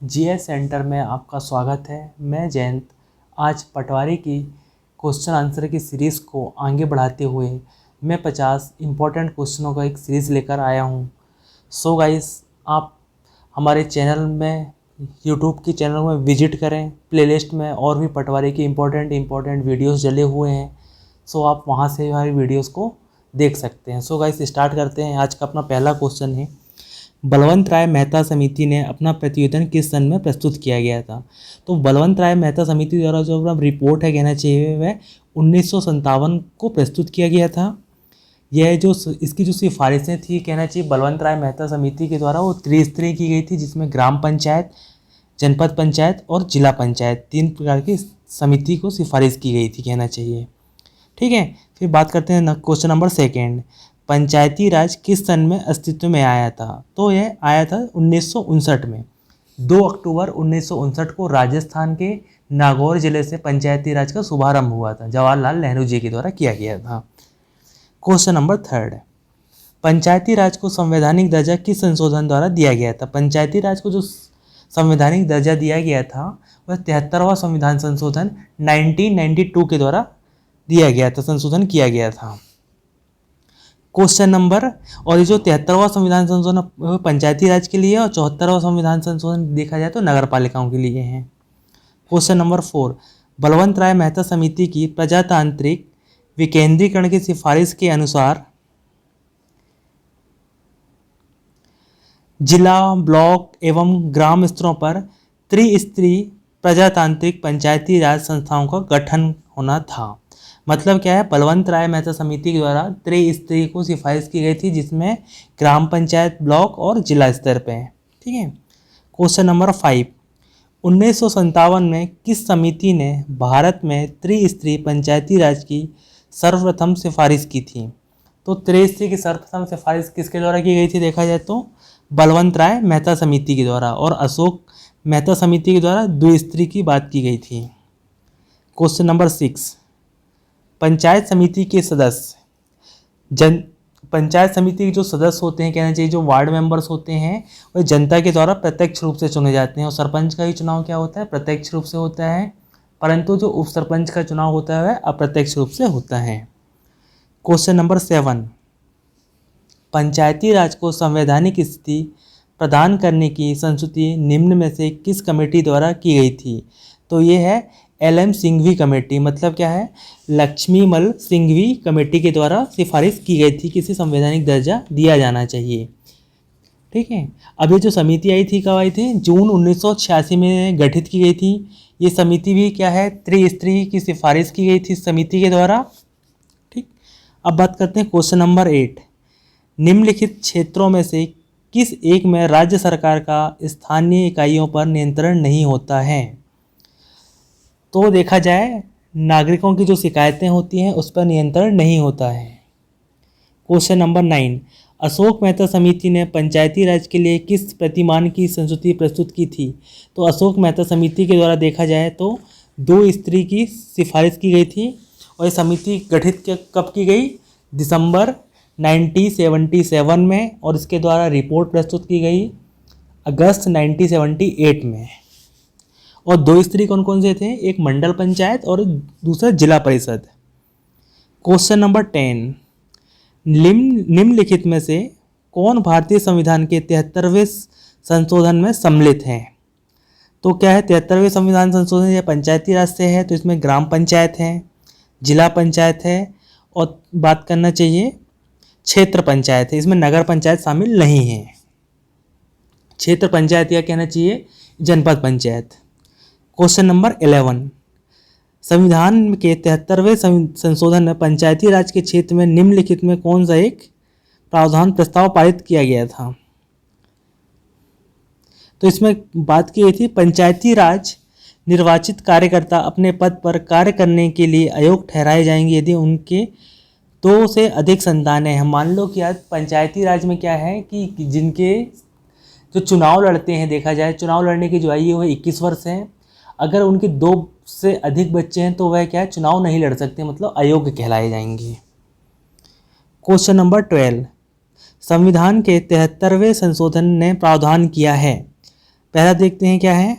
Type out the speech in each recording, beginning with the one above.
GS centre में आपका स्वागत है। मैं जयंत आज पटवारी की क्वेश्चन आंसर की सीरीज़ को आगे बढ़ाते हुए मैं 50 इम्पोर्टेंट क्वेश्चनों का एक सीरीज़ लेकर आया हूँ। सो गाइस, आप हमारे चैनल में यूट्यूब के चैनल में विजिट करें। प्लेलिस्ट में और भी पटवारी के इम्पोर्टेंट वीडियोस डले हुए हैं। सो आप वहाँ से हमारी वीडियोस को देख सकते हैं। सो गाइस, स्टार्ट करते हैं। आज का अपना पहला क्वेश्चन है, बलवंत राय मेहता समिति ने अपना प्रतिवेदन किस सन में प्रस्तुत किया गया था। तो बलवंत राय मेहता समिति द्वारा जो अपना रिपोर्ट है कहना चाहिए वह 1957 को प्रस्तुत किया गया था। यह जो इसकी जो सिफारिशें थी कहना चाहिए बलवंत राय मेहता समिति के द्वारा वो त्रिस्तरीय की गई थी, जिसमें ग्राम पंचायत, जनपद पंचायत और जिला पंचायत 3 प्रकार की समिति को सिफारिश की गई थी कहना चाहिए। ठीक है, फिर बात करते हैं क्वेश्चन नंबर सेकेंड, पंचायती राज किस सन में अस्तित्व में आया था। तो यह आया था 1959 में। 2 अक्टूबर 1959 को राजस्थान के नागौर जिले से पंचायती राज का शुभारंभ हुआ था। जवाहरलाल नेहरू जी के द्वारा किया गया था। क्वेश्चन नंबर थर्ड, पंचायती राज को संवैधानिक दर्जा किस संशोधन द्वारा दिया गया था। पंचायती राज को जो संवैधानिक दर्जा दिया गया था वह 73वां संविधान संशोधन 1992 के द्वारा दिया गया था, संशोधन किया गया था। क्वेश्चन नंबर, और ये जो 73वां संविधान संशोधन पंचायती राज के लिए और 74वां संविधान संशोधन देखा जाए तो नगर पालिकाओं के लिए है। क्वेश्चन नंबर 4, बलवंत राय मेहता समिति की प्रजातांत्रिक विकेंद्रीकरण की सिफारिश के अनुसार जिला, ब्लॉक एवं ग्राम स्तरों पर त्रिस्तरीय प्रजातांत्रिक पंचायती राज संस्थाओं का गठन होना था। मतलब क्या है, बलवंत राय मेहता समिति के द्वारा त्रिस्तरीय को सिफारिश की गई थी, जिसमें ग्राम पंचायत, ब्लॉक और जिला स्तर पे। ठीक है। क्वेश्चन नंबर 5, 1957 में किस समिति ने भारत में त्रिस्तरीय पंचायती राज की सर्वप्रथम सिफारिश की थी। तो त्रिस्तरीय की सर्वप्रथम सिफारिश किसके द्वारा की गई थी देखा जाए तो बलवंत राय मेहता समिति के द्वारा, और अशोक मेहता समिति के द्वारा द्विस्तरीय की बात की गई थी। क्वेश्चन नंबर 6, पंचायत समिति के सदस्य पंचायत समिति के जो सदस्य होते हैं कहना चाहिए जो वार्ड मेंबर्स होते हैं वह जनता के द्वारा प्रत्यक्ष रूप से चुने जाते हैं। और सरपंच का ही चुनाव क्या होता है, प्रत्यक्ष रूप से होता है, परंतु जो उप सरपंच का चुनाव होता है वह अप्रत्यक्ष रूप से होता है। क्वेश्चन नंबर 7, पंचायती राज को संवैधानिक स्थिति प्रदान करने की संस्तुति निम्न में से किस कमेटी द्वारा की गई थी। तो ये है LM सिंघवी कमेटी। मतलब क्या है, लक्ष्मीमल सिंघवी कमेटी के द्वारा सिफारिश की गई थी किसी संवैधानिक दर्जा दिया जाना चाहिए। ठीक है। अब ये जो समिति आई थी कब आई थी, जून 1986 में गठित की गई थी। ये समिति भी क्या है, त्रिस्तरीय की सिफारिश की गई थी समिति के द्वारा। ठीक। अब बात करते हैं क्वेश्चन नंबर 8, निम्नलिखित क्षेत्रों में से किस एक में राज्य सरकार का स्थानीय इकाइयों पर नियंत्रण नहीं होता है। तो देखा जाए नागरिकों की जो शिकायतें होती हैं उस पर नियंत्रण नहीं होता है। क्वेश्चन नंबर 9, अशोक मेहता समिति ने पंचायती राज के लिए किस प्रतिमान की संस्तुति प्रस्तुत की थी। तो अशोक मेहता समिति के द्वारा देखा जाए तो 2 स्त्री की सिफारिश की गई थी, और ये समिति गठित कब की गई, दिसंबर 1977 में, और इसके द्वारा रिपोर्ट प्रस्तुत की गई अगस्त 1978 में। और 2 स्त्री कौन कौन से थे, एक मंडल पंचायत और दूसरा जिला परिषद। क्वेश्चन नंबर 10, निम्नलिखित में से कौन भारतीय संविधान के 73वें संशोधन में सम्मिलित है। तो क्या है, 73वें संविधान संशोधन ये पंचायती राज से है, तो इसमें ग्राम पंचायत है, जिला पंचायत है, और बात करना चाहिए क्षेत्र पंचायत है। इसमें नगर पंचायत शामिल नहीं है। क्षेत्र पंचायत या कहना चाहिए जनपद पंचायत। क्वेश्चन नंबर 11, संविधान के 73वें संशोधन में पंचायती राज के क्षेत्र में निम्नलिखित में कौन सा एक प्रावधान प्रस्ताव पारित किया गया था। तो इसमें बात की गई थी, पंचायती राज निर्वाचित कार्यकर्ता अपने पद पर कार्य करने के लिए अयोग्य ठहराए जाएंगे यदि उनके 2 से अधिक संतानें हैं। मान लो कि आज पंचायती राज में क्या है कि जिनके जो चुनाव लड़ते हैं, देखा जाए चुनाव लड़ने की जो आयु है वह 21 वर्ष है। अगर उनके 2 से अधिक बच्चे हैं तो वह क्या है, चुनाव नहीं लड़ सकते, मतलब अयोग्य कहलाए जाएंगे। क्वेश्चन नंबर 12, संविधान के 73वें संशोधन ने प्रावधान किया है पहला देखते हैं क्या है,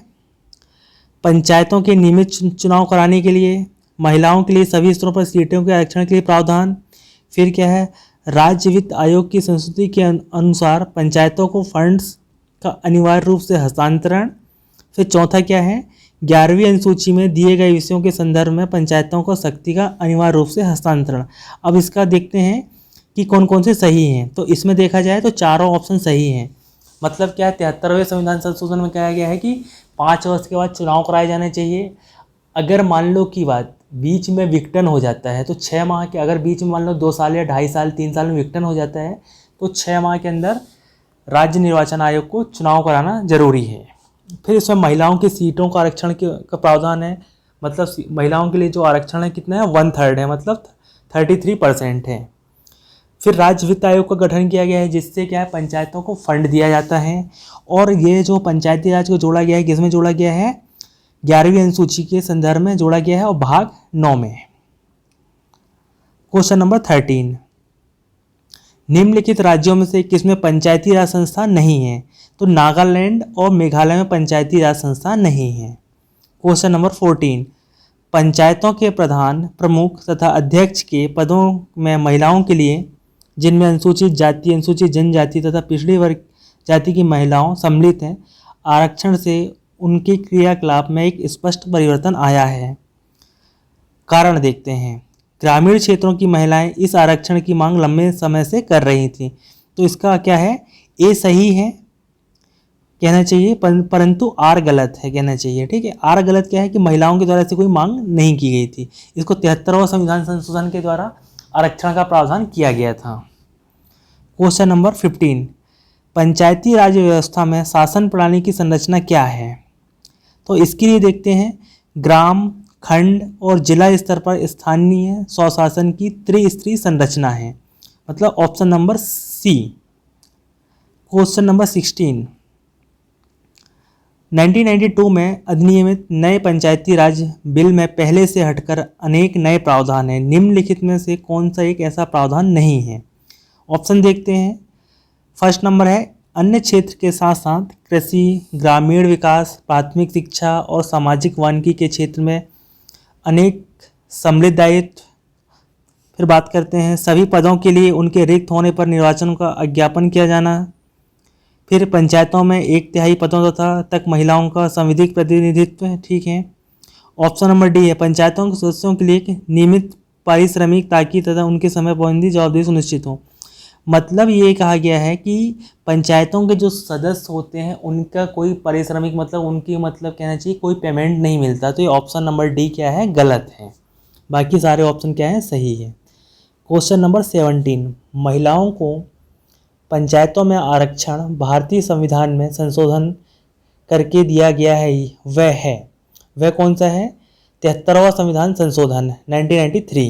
पंचायतों के नियमित चुनाव कराने के लिए, महिलाओं के लिए सभी स्तरों पर सीटों के आरक्षण के लिए प्रावधान। फिर क्या है, राज्य वित्त आयोग की संस्तुति के अनुसार पंचायतों को फंड्स का अनिवार्य रूप से हस्तांतरण। फिर चौथा क्या है, 11वीं अनुसूची में दिए गए विषयों के संदर्भ में पंचायतों को शक्ति का अनिवार्य रूप से हस्तांतरण। अब इसका देखते हैं कि कौन कौन से सही हैं। तो इसमें देखा जाए तो चारों ऑप्शन सही हैं। मतलब क्या है, 73वें संविधान संशोधन में कहा गया है कि 5 वर्ष के बाद चुनाव कराए जाने चाहिए। अगर मान लो की बात बीच में विघटन हो जाता है तो 6 माह के, अगर बीच में मान लो 2 साल या 2.5 साल 3 साल में विघटन हो जाता है तो 6 माह के अंदर राज्य निर्वाचन आयोग को चुनाव कराना जरूरी है। फिर इसमें महिलाओं की सीटों का आरक्षण का प्रावधान है। मतलब महिलाओं के लिए जो आरक्षण है कितना है, 1/3 है, मतलब 33% है। फिर राज्य वित्त आयोग का गठन किया गया है जिससे क्या है, पंचायतों को फंड दिया जाता है। और ये जो पंचायती राज को जोड़ा गया है, किसमें जोड़ा गया है, 11वीं अनुसूची के संदर्भ में जोड़ा गया है और भाग 9 में। क्वेश्चन नंबर 13, निम्नलिखित राज्यों में से किसमें पंचायती राज संस्था नहीं है। तो नागालैंड और मेघालय में पंचायती राज संस्था नहीं है। क्वेश्चन नंबर 14, पंचायतों के प्रधान, प्रमुख तथा अध्यक्ष के पदों में महिलाओं के लिए, जिनमें अनुसूचित जाति, अनुसूचित जनजाति तथा पिछड़ी वर्ग जाति की महिलाओं सम्मिलित हैं, आरक्षण से उनके क्रियाकलाप में एक स्पष्ट परिवर्तन आया है। कारण देखते हैं, ग्रामीण क्षेत्रों की महिलाएं इस आरक्षण की मांग लंबे समय से कर रही थी। तो इसका क्या है, ए सही है कहना चाहिए, परंतु आर गलत है कहना चाहिए। ठीक है, आर गलत क्या है कि महिलाओं के द्वारा ऐसी कोई मांग नहीं की गई थी। इसको 73वां संविधान संशोधन के द्वारा आरक्षण का प्रावधान किया गया था। क्वेश्चन नंबर 15, पंचायती राज व्यवस्था में शासन प्रणाली की संरचना क्या है। तो इसके लिए देखते हैं, ग्राम, खंड और जिला स्तर पर स्थानीय स्वशासन की त्रिस्तरीय संरचना है। मतलब option number C. Question number 16, 1992 में अधिनियमित नए पंचायती राज बिल में पहले से हटकर अनेक नए प्रावधान हैं। निम्नलिखित में से कौन सा एक ऐसा प्रावधान नहीं है। ऑप्शन देखते हैं, फर्स्ट नंबर है, अन्य क्षेत्र के साथ साथ कृषि, ग्रामीण विकास, प्राथमिक शिक्षा और सामाजिक वानिकी के क्षेत्र में अनेक सम्मिलित दायित्व। फिर बात करते हैं, सभी पदों के लिए उनके रिक्त होने पर निर्वाचन का अज्ञापन किया जाना। फिर पंचायतों में 1/3 पदों तक महिलाओं का संविधिक प्रतिनिधित्व। ठीक है। ऑप्शन नंबर डी है, पंचायतों के सदस्यों के लिए एक नियमित पारिश्रमिक ताकि तथा उनके समय पाबंदी जवाबदेही सुनिश्चित हो। मतलब ये कहा गया है कि पंचायतों के जो सदस्य होते हैं उनका कोई पारिश्रमिक, मतलब उनकी, मतलब कहना चाहिए कोई पेमेंट नहीं मिलता। तो ये ऑप्शन नंबर डी क्या है, गलत है। बाकी सारे ऑप्शन क्या है, सही है। क्वेश्चन नंबर 17, महिलाओं को पंचायतों में आरक्षण भारतीय संविधान में संशोधन करके दिया गया है, वह कौन सा है, 73वां संविधान संशोधन 1993।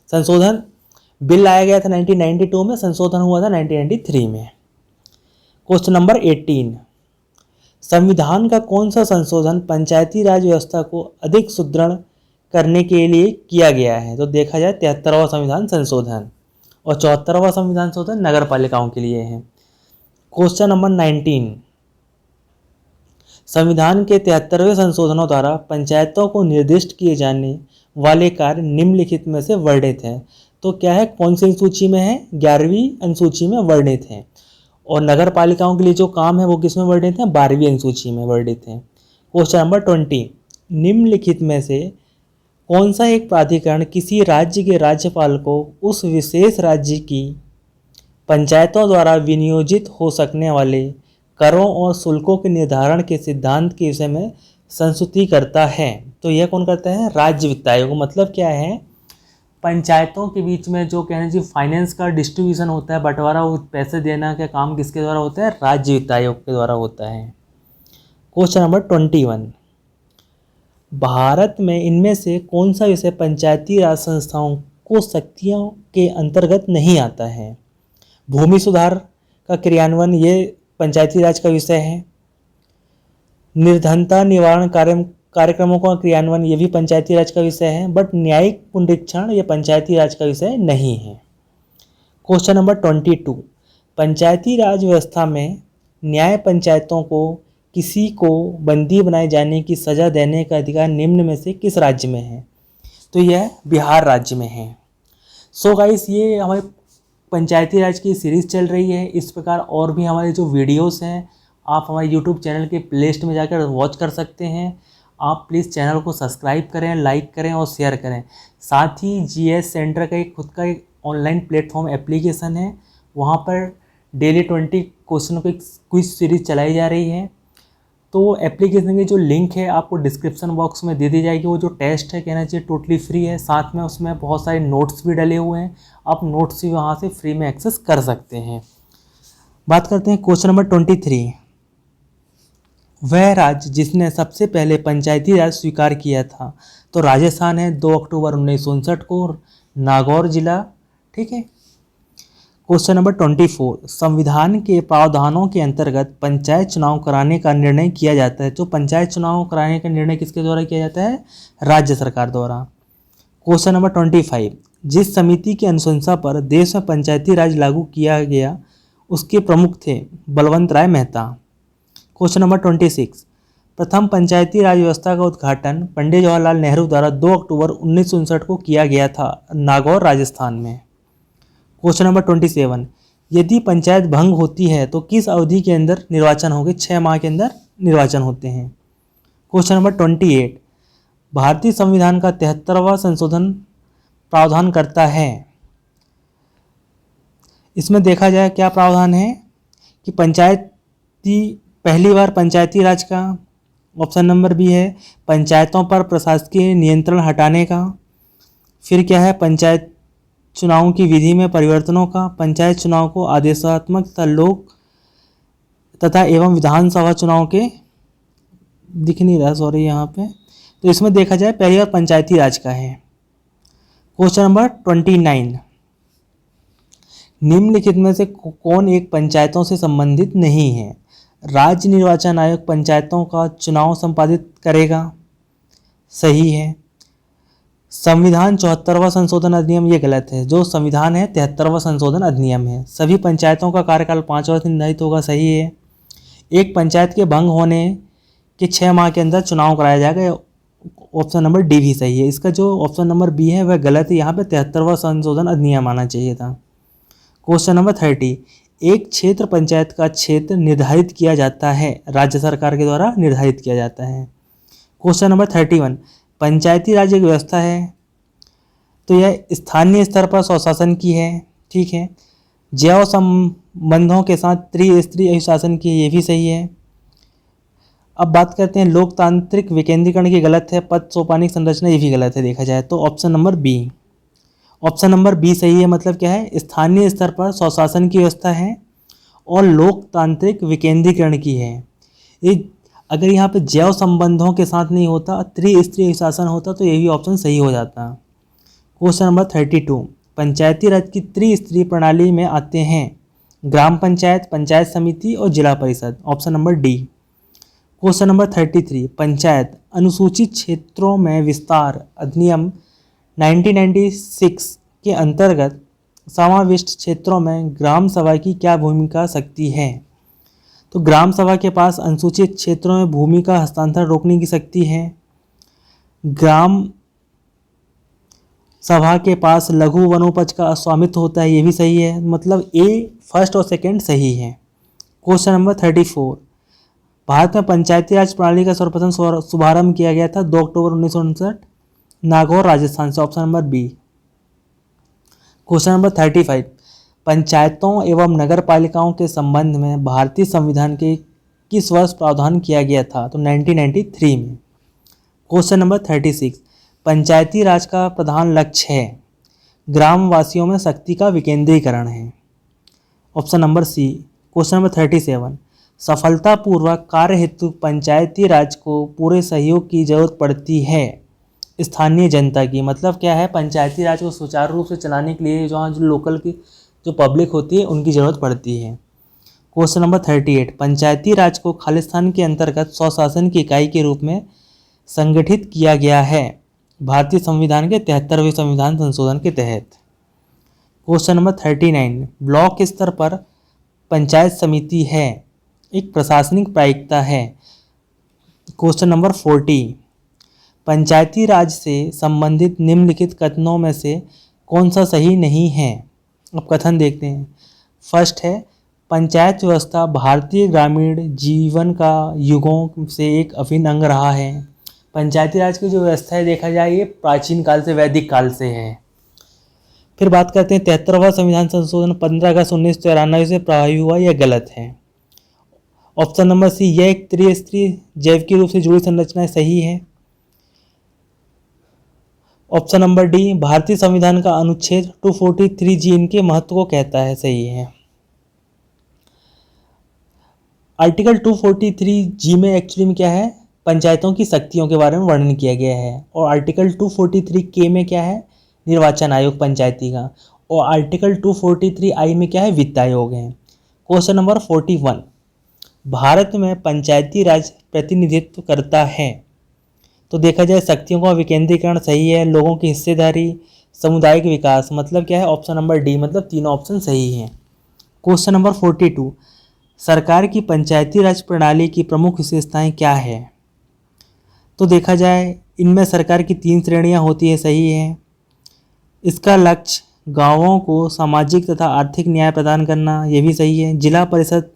संशोधन बिल लाया गया था 1992 में, संशोधन हुआ था 1993 में। क्वेश्चन नंबर 18, संविधान का कौन सा संशोधन पंचायती राज व्यवस्था को अधिक सुदृढ़ करने के लिए किया गया है। तो देखा जाए 73वां संविधान संशोधन, और 74वां संविधान संशोधन नगर पालिकाओं के लिए है। क्वेश्चन नंबर 19, संविधान के 73वें संशोधनों द्वारा पंचायतों को निर्दिष्ट किए जाने वाले कार्य निम्नलिखित में से वर्णित हैं। तो क्या है, कौन सी अनुसूची में है, 11वीं अनुसूची में वर्णित है। और नगर पालिकाओं के लिए जो काम है वो किस में वर्णित है, 12वीं अनुसूची में वर्णित है। क्वेश्चन नंबर 20, निम्नलिखित में से कौन सा एक प्राधिकरण किसी राज्य के राज्यपाल को उस विशेष राज्य की पंचायतों द्वारा विनियोजित हो सकने वाले करों और शुल्कों के निर्धारण के सिद्धांत के विषय में संस्तुति करता है। तो यह कौन करता है, राज्य वित्त आयोग। मतलब क्या है, पंचायतों के बीच में जो कहना चाहिए फाइनेंस का डिस्ट्रीब्यूशन होता है, बंटवारा, वो पैसे देना का काम किसके द्वारा होता है, राज्य वित्त आयोग के द्वारा होता है। क्वेश्चन नंबर 21, भारत में इनमें से कौन सा विषय पंचायती राज संस्थाओं को शक्तियों के अंतर्गत नहीं आता है। भूमि सुधार का क्रियान्वयन ये पंचायती राज का विषय है। निर्धनता निवारण कार्यक्रमों का क्रियान्वयन ये भी पंचायती राज का विषय है। बट न्यायिक पुनरीक्षण ये पंचायती राज का विषय नहीं है। क्वेश्चन नंबर 22, पंचायती राज व्यवस्था में न्याय पंचायतों को किसी को बंदी बनाए जाने की सज़ा देने का अधिकार निम्न में से किस राज्य में है? तो यह बिहार राज्य में है। सो गाइस, ये हमारे पंचायती राज की सीरीज़ चल रही है। इस प्रकार और भी हमारे जो वीडियोस हैं आप हमारे यूट्यूब चैनल के प्लेलिस्ट में जाकर वॉच कर सकते हैं। आप प्लीज़ चैनल को सब्सक्राइब करें, लाइक करें और शेयर करें। साथ ही जीएस सेंटर का एक खुद का एक ऑनलाइन प्लेटफॉर्म एप्लीकेशन है, वहाँ पर डेली 20 क्वेश्चनों की क्विज सीरीज चलाई जा रही है। तो एप्लीकेशन की जो लिंक है आपको डिस्क्रिप्शन बॉक्स में दे दी जाएगी। वो जो टेस्ट है कहना चाहिए टोटली फ्री है, साथ में उसमें बहुत सारे नोट्स भी डले हुए हैं, आप नोट्स भी वहाँ से फ्री में एक्सेस कर सकते हैं। बात करते हैं क्वेश्चन नंबर 23। वह राज्य जिसने सबसे पहले पंचायती राज स्वीकार किया था? तो राजस्थान है, 2 अक्टूबर 1959 को, नागौर जिला। ठीक है। Question number 24। संविधान के प्रावधानों के अंतर्गत पंचायत चुनाव कराने का निर्णय किया जाता है। तो पंचायत चुनाव कराने का निर्णय किसके द्वारा किया जाता है? राज्य सरकार द्वारा। Question number 25। जिस समिति की अनुशंसा पर देश में पंचायती राज लागू किया गया उसके प्रमुख थे बलवंत राय मेहता। Question number 26। प्रथम पंचायती राज व्यवस्था का उद्घाटन पंडित जवाहरलाल नेहरू द्वारा 2 अक्टूबर 1959 को किया गया था, नागौर राजस्थान में। Question number 27। यदि पंचायत भंग होती है तो किस अवधि के अंदर निर्वाचन होंगे? 6 माह के अंदर निर्वाचन होते हैं। Question number 28। भारतीय संविधान का 73वां संशोधन प्रावधान करता है। इसमें देखा जाए क्या प्रावधान है कि पहली बार पंचायती राज का। ऑप्शन नंबर बी है पंचायतों पर प्रशासकीय नियंत्रण हटाने का। फिर क्या है? पंचायत चुनावों की विधि में परिवर्तनों का। पंचायत चुनाव को आदेशात्मक तथा लोक तथा एवं विधानसभा चुनाव के दिख नहीं रहा, सॉरी यहाँ पे। तो इसमें देखा जाए पहली बार पंचायती राज का है। Question number 29। निम्नलिखित में से कौन एक पंचायतों से संबंधित नहीं है? राज्य निर्वाचन आयोग पंचायतों का चुनाव संपादित करेगा, सही है। संविधान 74वां संशोधन अधिनियम, ये गलत है। जो संविधान है 73वां संशोधन अधिनियम है। सभी पंचायतों का कार्यकाल 5 वर्ष निर्धारित होगा, सही है। एक पंचायत के भंग होने के 6 माह के अंदर चुनाव कराया जाएगा, ऑप्शन नंबर डी भी सही है। इसका जो ऑप्शन नंबर बी है वह गलत है, यहाँ पे 73वां संशोधन अधिनियम आना चाहिए था। Question number 30। एक क्षेत्र पंचायत का क्षेत्र निर्धारित किया जाता है, राज्य सरकार के द्वारा निर्धारित किया जाता है। Question number 31। पंचायती राज एक व्यवस्था है, तो यह स्थानीय स्तर पर स्वशासन की है, ठीक है। जैव संबंधों के साथ त्रिस्तरीय अनुशासन की है, ये भी सही है। अब बात करते हैं लोकतांत्रिक विकेंद्रीकरण की, गलत है। पद सोपानिक संरचना, ये भी गलत है देखा जाए तो। Option number B, option number B सही है। मतलब क्या है? स्थानीय स्तर पर स्वशासन की व्यवस्था है और लोकतांत्रिक विकेंद्रीकरण की है। ये अगर यहाँ पे जैव संबंधों के साथ नहीं होता, त्रिस्तरीय शासन होता, तो ये भी ऑप्शन सही हो जाता। Question number 32। पंचायती राज की त्रिस्तरीय प्रणाली में आते हैं ग्राम पंचायत, पंचायत समिति और जिला परिषद, option number D. Question number 33। Panchayat अनुसूचित क्षेत्रों में विस्तार अधिनियम 1996 के अंतर्गत समाविष्ट क्षेत्रों में ग्राम सभा की क्या भूमिका सकती है? तो ग्राम सभा के पास अनुसूचित क्षेत्रों में भूमि का हस्तांतरण रोकने की शक्ति है। ग्राम सभा के पास लघु वनोपज का स्वामित्व होता है, ये भी सही है। मतलब ए फर्स्ट और सेकंड सही है। Question number 34। भारत में पंचायती राज प्रणाली का सर्वप्रथम शुभारंभ किया गया था 2 अक्टूबर 1959, नागौर राजस्थान से, option number B. Question number 35। पंचायतों एवं नगर पालिकाओं के संबंध में भारतीय संविधान के किस वर्ष प्रावधान किया गया था? तो 1993 में। Question number 36। पंचायती राज का प्रधान लक्ष्य है ग्रामवासियों में शक्ति का विकेंद्रीकरण है, option number C. Question number 37। सफलतापूर्वक कार्य हेतु पंचायती राज को पूरे सहयोग की जरूरत पड़ती है स्थानीय जनता की। मतलब क्या है? पंचायती राज को सुचारू रूप से चलाने के लिए जो लोकल की जो पब्लिक होती है उनकी ज़रूरत पड़ती है। Question number 38। पंचायती राज को खालिस्तान के अंतर्गत स्वशासन की इकाई के रूप में संगठित किया गया है भारतीय संविधान के 73वें संविधान संशोधन के तहत। Question number 39। ब्लॉक स्तर पर पंचायत समिति है, एक प्रशासनिक प्रायिकता है, क्वेश्चन नंबर 40, पंचायती राज से संबंधित निम्नलिखित कथनों में से कौन सा सही नहीं है। अब कथन देखते हैं। फर्स्ट है, पंचायत व्यवस्था भारतीय ग्रामीण जीवन का युगों से एक अभिन्न अंग रहा है। पंचायती राज की जो व्यवस्था है देखा जाए ये प्राचीन काल से, वैदिक काल से है। फिर बात करते हैं 73वां संविधान संशोधन 15 अगस्त 1993 से प्रभावी हुआ, यह गलत है। ऑप्शन नंबर सी, यह एक त्रिस्तरीय जैविक रूप से जुड़ी संरचना सही है। ऑप्शन नंबर डी, भारतीय संविधान का अनुच्छेद 243 जी इनके महत्व को कहता है, सही है। आर्टिकल 243 जी में एक्चुअली में क्या है, पंचायतों की शक्तियों के बारे में वर्णन किया गया है। और आर्टिकल 243 के में क्या है, निर्वाचन आयोग पंचायती का। और आर्टिकल 243 आई में क्या है, वित्त आयोग है। क्वेश्चन नंबर 41, भारत में पंचायती राज प्रतिनिधित्व करता है। तो देखा जाए शक्तियों का विकेंद्रीकरण सही है, लोगों की हिस्सेदारी, सामुदायिक विकास, मतलब क्या है ऑप्शन नंबर डी, मतलब तीनों ऑप्शन सही हैं। क्वेश्चन नंबर 42, सरकार की पंचायती राज प्रणाली की प्रमुख विशेषताएं क्या है। तो देखा जाए इनमें सरकार की 3 श्रेणियां होती है, सही है। इसका लक्ष्य गांवों को सामाजिक तथा आर्थिक न्याय प्रदान करना, यह भी सही है। जिला परिषद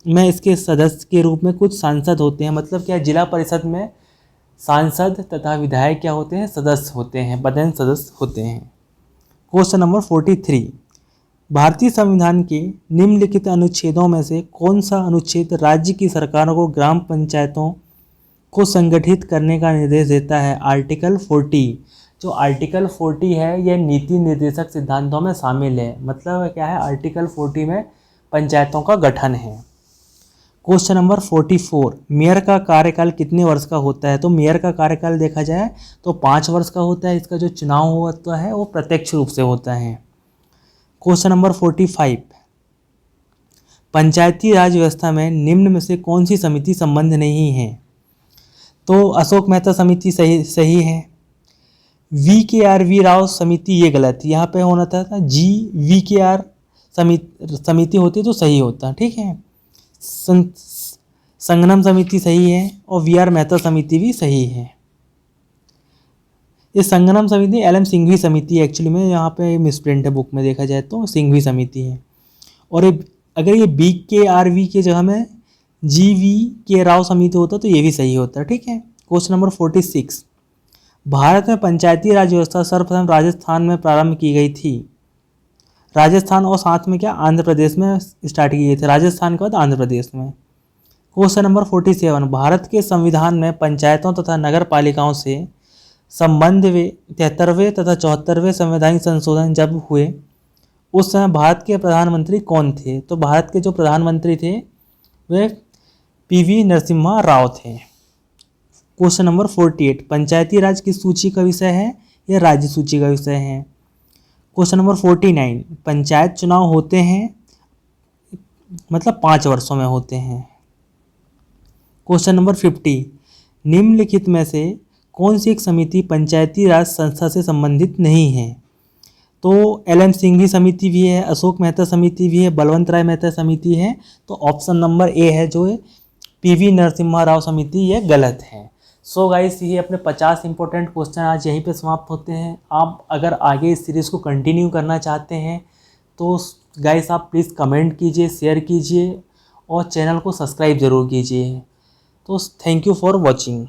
में इसके सदस्य के रूप में कुछ सांसद होते हैं, मतलब क्या जिला परिषद में सांसद तथा विधायक क्या होते हैं, सदस्य होते हैं, पदेन सदस्य होते हैं। क्वेश्चन नंबर 43, भारतीय संविधान के निम्नलिखित अनुच्छेदों में से कौन सा अनुच्छेद राज्य की सरकारों को ग्राम पंचायतों को संगठित करने का निर्देश देता है। आर्टिकल 40, जो आर्टिकल 40 है यह नीति निर्देशक सिद्धांतों में शामिल है, मतलब क्या है आर्टिकल 40 में पंचायतों का गठन है। क्वेश्चन नंबर 44, मेयर का कार्यकाल कितने वर्ष का होता है। तो मेयर का कार्यकाल देखा जाए तो 5 वर्ष का होता है। इसका जो चुनाव होता है वो प्रत्यक्ष रूप से होता है। क्वेश्चन नंबर 45, पंचायती राज व्यवस्था में निम्न में से कौन सी समिति संबद्ध नहीं है। तो अशोक मेहता समिति सही है। VKR राव समिति ये गलत, यहाँ पे होना था GVKR समिति होती तो सही होता, ठीक है। संगम समिति सही है और VR मेहता समिति भी सही है। ये संगम समिति LM सिंघवी समिति एक्चुअली में, यहाँ पे मिसप्रिंट है बुक में, देखा जाए तो सिंघवी समिति है। और अगर ये BKRV के जगह में GVK राव समिति होता तो ये भी सही होता, ठीक है। क्वेश्चन नंबर 46, भारत में पंचायती राज व्यवस्था सर्वप्रथम राजस्थान में प्रारंभ की गई थी। राजस्थान और साथ में क्या आंध्र प्रदेश में स्टार्ट की गई थी, राजस्थान के बाद आंध्र प्रदेश में। क्वेश्चन नंबर 47, भारत के संविधान में पंचायतों तथा नगर पालिकाओं से संबंध में 73वें तथा 74वें संवैधानिक संशोधन जब हुए उस समय भारत के प्रधानमंत्री कौन थे। तो भारत के जो प्रधानमंत्री थे वे PV नरसिम्हा राव थे। क्वेश्चन नंबर 48, पंचायती राज किस सूची का विषय है, यह राज्य सूची का विषय है। क्वेश्चन नंबर 49, पंचायत चुनाव होते हैं मतलब 5 वर्षों में होते हैं। क्वेश्चन नंबर 50, निम्नलिखित में से कौन सी एक समिति पंचायती राज संस्था से संबंधित नहीं है। तो LM सिंघवी समिति भी है, अशोक मेहता समिति भी है, बलवंत राय मेहता समिति है। तो ऑप्शन नंबर ए है जो है PV नरसिम्हा राव समिति, ये गलत है। सो गाइस ये अपने 50 इंपॉर्टेंट क्वेश्चन आज यहीं पे समाप्त होते हैं। आप अगर आगे इस सीरीज़ को कंटिन्यू करना चाहते हैं तो गाइस आप प्लीज़ कमेंट कीजिए, शेयर कीजिए और चैनल को सब्सक्राइब ज़रूर कीजिए। तो थैंक यू फॉर वॉचिंग।